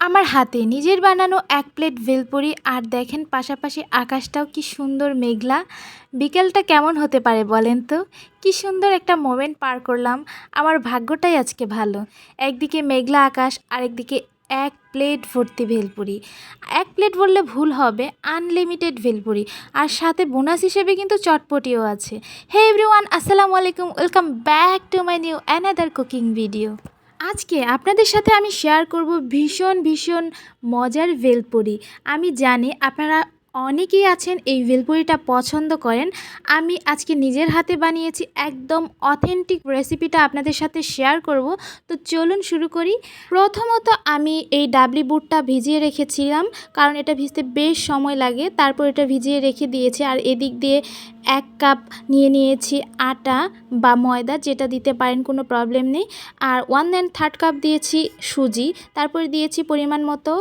আমার হাতে নিজের বানানো এক প্লেট ভেলপুরি আর দেখেন পাশাপাশি আকাশটাও কি সুন্দর মেঘলা। বিকেলটা কেমন হতে পারে বলেন তো? কি সুন্দর একটা মোমেন্ট পার করলাম। আমার ভাগ্যটাই আজকে ভালো। একদিকে মেঘলা আকাশ, আরেকদিকে এক প্লেট ভর্তি ভেলপুরি। এক প্লেট বললে ভুল হবে, আনলিমিটেড ভেলপুরি। আর সাথে বোনাস হিসেবে কিন্তু চটপটিও আছে। হে এভরিওয়ান, আসসালামু আলাইকুম, welcome back to my new another cooking video. আজকে আপনাদের সাথে আমি শেয়ার করব ভীষণ ভীষণ মজার ভেলপুরি। আমি জানি আপনারা অনেকেই আছেন এই ভেলপুরিটা পছন্দ করেন। আমি আজকে নিজের হাতে বানিয়েছি, একদম অথেন্টিক রেসিপিটা আপনাদের সাথে শেয়ার করব। তো চলুন শুরু করি। প্রথমত আমি এই ডাবলি বুটটা ভিজিয়ে রেখেছিলাম, কারণ এটা ভিজতে বেশ সময় লাগে। তারপর এটা ভিজিয়ে রেখে দিয়েছি। আর এদিক দিয়ে 1 কাপ নিয়ে নিয়েছি আটা বা ময়দা, যেটা দিতে পারেন, কোনো প্রবলেম নেই। আর 1/3 কাপ দিয়েছি সুজি। তারপর দিয়েছি পরিমাণ মতো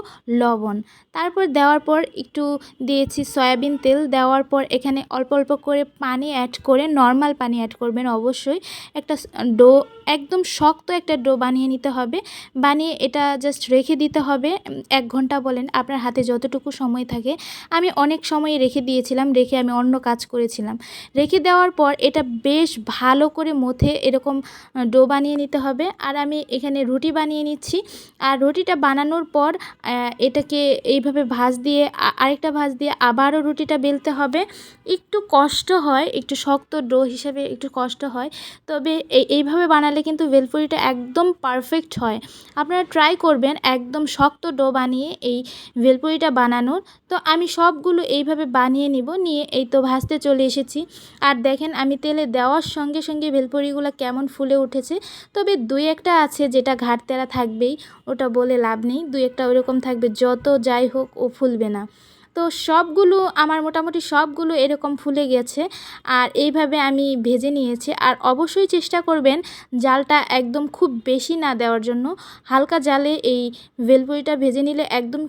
লবণ। তারপর দেওয়ার পর একটু দিয়েছি সয়াবিন তেল। দেওয়ার পর এখানে অল্প অল্প করে পানি অ্যাড করে, নর্মাল পানি অ্যাড করবেন অবশ্যই। একটা ডো, একদম শক্ত একটা ডো বানিয়ে নিতে হবে। বানিয়ে এটা জাস্ট রেখে দিতে হবে 1 ঘন্টা, বলেন আপনার হাতে যতটুকু সময় থাকে। আমি অনেক সময় রেখে দিয়েছিলাম, রেখে আমি অন্য কাজ করেছিলাম। রেখে দেওয়ার পর এটা বেশ ভালো করে মথে এরকম ডো বানিয়ে নিতে হবে। আর আমি এখানে রুটি বানিয়ে নিচ্ছি। আর রুটিটা বানানোর পর এটাকে এইভাবে ভাঁজ দিয়ে আরেকটা ভাঁজ দিয়ে আবারও রুটিটা বেলতে হবে। একটু কষ্ট হয়, একটু শক্ত ডো হিসেবে একটু কষ্ট হয়, তবে এইভাবে বানালে কিন্তু ভেলপুরিটা একদম পারফেক্ট হয়। আপনারা ট্রাই করবেন একদম শক্ত ডো বানিয়ে এই ভেলপুরিটা বানানোর। তো আমি সবগুলো এইভাবে বানিয়ে নিব, নিয়ে এই তো ভাজতে চলে এসেছি। আর দেখেন আমি তেলে দেওয়ার সঙ্গে সঙ্গে ভেলপুরিগুলো কেমন ফুলে উঠেছে। তবে 2-1টা আছে যেটা ঘাটতেরা থাকবেই, ওটা বলে লাভ নেই। 2-1টা ওরকম থাকবে, যত যাই হোক ও ফুলবে না। তো সবগুলো আমার মোটামুটি সবগুলো এরকম ফুলে গেছে। আর এইভাবে আমি ভেজে নিয়েছি। আর অবশ্যই চেষ্টা করবেন জালটা একদম খুব বেশি না দেওয়ার জন্য। হালকা জালে এই ভেলপুরিটা ভেজে নিলে একদম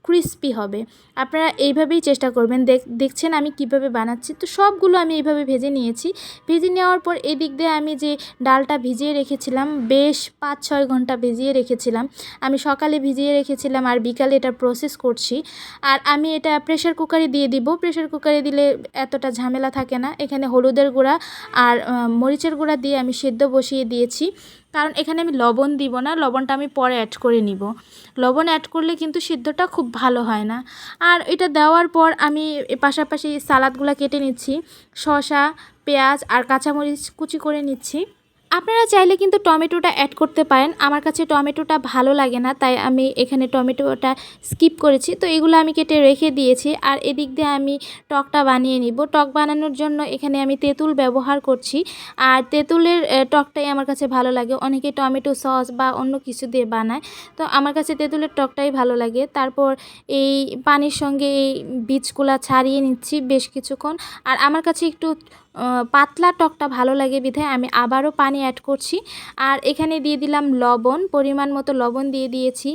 ক্রিস্পি হবে। আপনারা এইভাবেই চেষ্টা করবেন। দেখছেন আমি কিভাবে বানাচ্ছি। তো সবগুলো আমি এইভাবে ভেজে নিয়েছি। ভেজে নেওয়ার পর এদিক দিয়ে আমি যে ডালটা ভিজিয়ে রেখেছিলাম, বেশ 5-6 ঘন্টা ভিজিয়ে রেখেছিলাম। আমি সকালে ভিজিয়ে রেখেছিলাম আর বিকালে এটা প্রসেস করছি। আর আমি এটা প্রেসার কুকারে দিয়ে দিব। প্রেসার কুকারে দিলে এতটা ঝামেলা থাকে না। এখানে হলুদের গুঁড়া আর মরিচের গুঁড়া দিয়ে আমি সেদ্ধ বসিয়ে দিয়েছি, কারণ এখানে আমি লবণ দিব না। লবণটা আমি পরে অ্যাড করে নিব। লবণ অ্যাড করলে কিন্তু সিদ্ধটা খুব ভালো হয় না। আর এটা দেওয়ার পর আমি পাশাপাশি সালাদগুলো কেটে নিচ্ছি। শসা, পেঁয়াজ আর কাঁচামরিচ কুচি করে নিচ্ছি। আপনারা চাইলে কিন্তু টমেটোটা অ্যাড করতে পারেন। আমার কাছে টমেটোটা ভালো লাগে না, তাই আমি এখানে টমেটোটা স্কিপ করেছি। তো এগুলো আমি কেটে রেখে দিয়েছি। আর এদিক দিয়ে আমি টকটা বানিয়ে নিব। টক বানানোর জন্য এখানে আমি তেঁতুল ব্যবহার করছি। আর তেঁতুলের টকটাই আমার কাছে ভালো লাগে। অনেকে টমেটো সস বা অন্য কিছু দিয়ে বানায়, তো আমার কাছে তেঁতুলের টকটাই ভালো লাগে। তারপর এই পানির সঙ্গে এই বীজগুলা ছাড়িয়ে নিচ্ছি বেশ কিছুক্ষণ। আর আমার কাছে একটু পাতলা টকটা ভালো লাগে বিধায় আমি আবারও পানি অ্যাড করছি। আর এখানে দিয়ে দিলাম লবণ, পরিমাণ মতো লবণ দিয়ে দিয়েছি।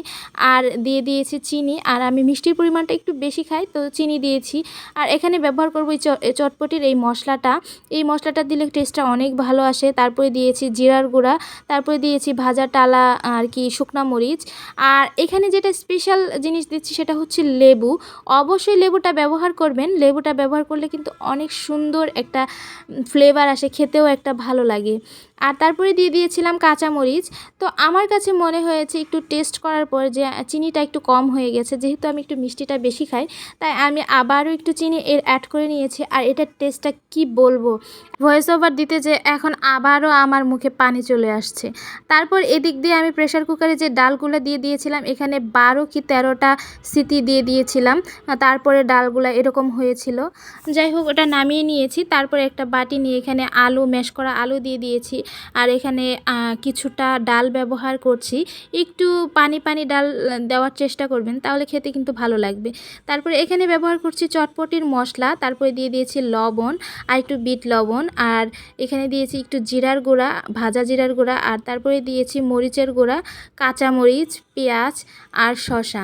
আর দিয়ে দিয়েছি চিনি। আর আমি মিষ্টির পরিমাণটা একটু বেশি খাই, তো চিনি দিয়েছি। আর এখানে ব্যবহার করব এই চটপটির এই মশলাটা। এই মশলাটা দিলে টেস্টটা অনেক ভালো আসে। তারপরে দিয়েছি জিরার গুঁড়া, তারপরে দিয়েছি ভাজা টালা আর কি শুকনা মরিচ। আর এখানে যেটা স্পেশাল জিনিস দিচ্ছি সেটা হচ্ছে লেবু। অবশ্যই লেবুটা ব্যবহার করবেন। লেবুটা ব্যবহার করলে কিন্তু অনেক সুন্দর একটা ফ্লেভার আসে, খেতেও একটা ভালো লাগে। আর তারপরে দিয়ে দিয়েছিলাম কাঁচামরিচ। তো আমার কাছে মনে হয়েছে একটু টেস্ট করার পর যে চিনিটা একটু কম হয়ে গেছে। যেহেতু আমি একটু মিষ্টিটা বেশি খাই, তাই আমি আবারও একটু চিনি অ্যাড করে নিয়েছি। আর এটার টেস্টটা কি বলবো, ভয়েস ওভার দিতে যে এখন আবারও আমার মুখে পানি চলে আসছে। তারপর এদিক দিয়ে আমি প্রেসার কুকারে যে ডালগুলো দিয়ে দিয়েছিলাম, এখানে 12 কি 13টা সিটি দিয়ে দিয়েছিলাম। তারপরে ডালগুলো এরকম হয়েছিল। যাই হোক, ওটা নামিয়ে নিয়েছি। তারপরে একটা বাটি নিয়ে এখানে আলু, ম্যাশ করা আলু দিয়ে দিয়েছি। আর এখানে কিছুটা ডাল ব্যবহার করছি। একটু পানি পানি ডাল দেওয়ার চেষ্টা করবেন, তাহলে খেতে কিন্তু ভালো লাগবে। তারপরে এখানে ব্যবহার করছি চটপটির মশলা। তারপরে দিয়ে দিয়েছি লবণ আর একটু বিট লবণ। আর এখানে দিয়েছি একটু জিরার গুঁড়া, ভাজা জিরার গুঁড়া। আর তারপরে দিয়েছি মরিচের গুঁড়া, কাঁচামরিচ, পেঁয়াজ আর শসা।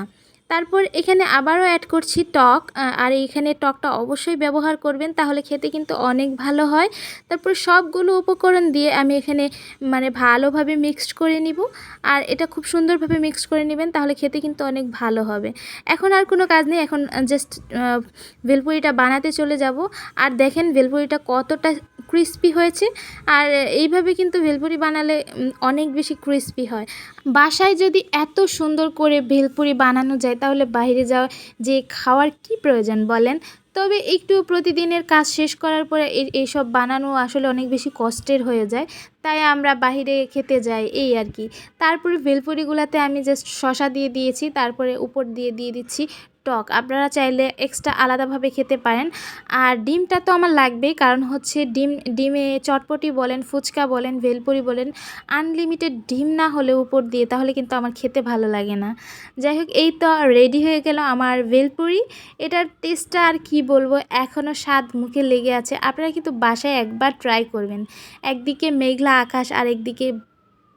তারপর এখানে আবারও অ্যাড করছি টক, আর এইখানে টকটা অবশ্যই ব্যবহার করবেন, তাহলে খেতে কিন্তু অনেক ভালো হয়। তারপর সবগুলো উপকরণ দিয়ে আমি এখানে মানে ভালোভাবে মিক্সড করে নিব, আর এটা খুব সুন্দরভাবে মিক্সড করে নেবেন, তাহলে খেতে কিন্তু অনেক ভালো হবে। এখন আর কোনো কাজ নেই, এখন জাস্ট ভেলপুরিটা বানাতে চলে যাব। আর দেখেন ভেলপুরিটা কতটা ক্রিস্পি হয়েছে, আর এইভাবে কিন্তু ভেলপুরি বানালে অনেক বেশি ক্রিস্পি হয়। বাসায় যদি এত সুন্দর করে ভেলপুরি বানানো যায়, তাহলে বাইরে যাওয়া যে খাওয়ার কি প্রয়োজন বলেন। তবে একটু প্রতিদিনের কাজ শেষ করার পরে এইসব বানানো আসলে অনেক বেশি কষ্টের হয়ে যায়, তাই আমরা বাইরে খেতে যাই এই আর কি। তারপরে ভেলপুরিগুলোতে আমি জাস্ট শসা দিয়ে দিয়েছি, তারপরে উপর দিয়ে দিয়ে দিচ্ছি টক। আপনারা চাইলে এক্সট্রা আলাদাভাবে খেতে পারেন। আর ডিমটা তো আমার লাগবেই, কারণ হচ্ছে ডিমে চটপটি বলেন, ফুচকা বলেন, ভেলপুরি বলেন, আনলিমিটেড ডিম না হলে উপর দিয়ে, তাহলে কিন্তু আমার খেতে ভালো লাগে না। যাই হোক, এই তো রেডি হয়ে গেল আমার ভেলপুরি। এটার টেস্টটা আর কি বলবো, এখনও স্বাদ মুখে লেগে আছে। আপনারা কিন্তু বাসায় একবার ট্রাই করবেন। একদিকে মেঘলা আকাশ আর একদিকে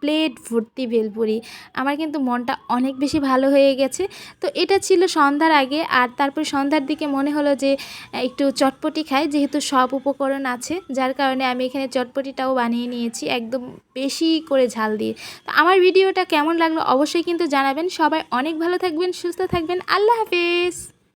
প্লেট ভর্তি ভেলপুরি। আমার কিন্তু মনটা অনেক বেশি ভালো হয়ে গেছে। তো এটা ছিল সন্ধ্যার আগে, আর তারপর সন্ধ্যার দিকে মনে হলো যে একটু চটপটি খাই, যেহেতু সব উপকরণ আছে, যার কারণে আমি এখানে চটপটিটাও বানিয়ে নিয়েছি একদম বেশি করে ঝাল দিয়ে। তো আমার ভিডিওটা কেমন লাগলো অবশ্যই কিন্তু জানাবেন। সবাই অনেক ভালো থাকবেন, সুস্থ থাকবেন। আল্লাহ হাফেজ।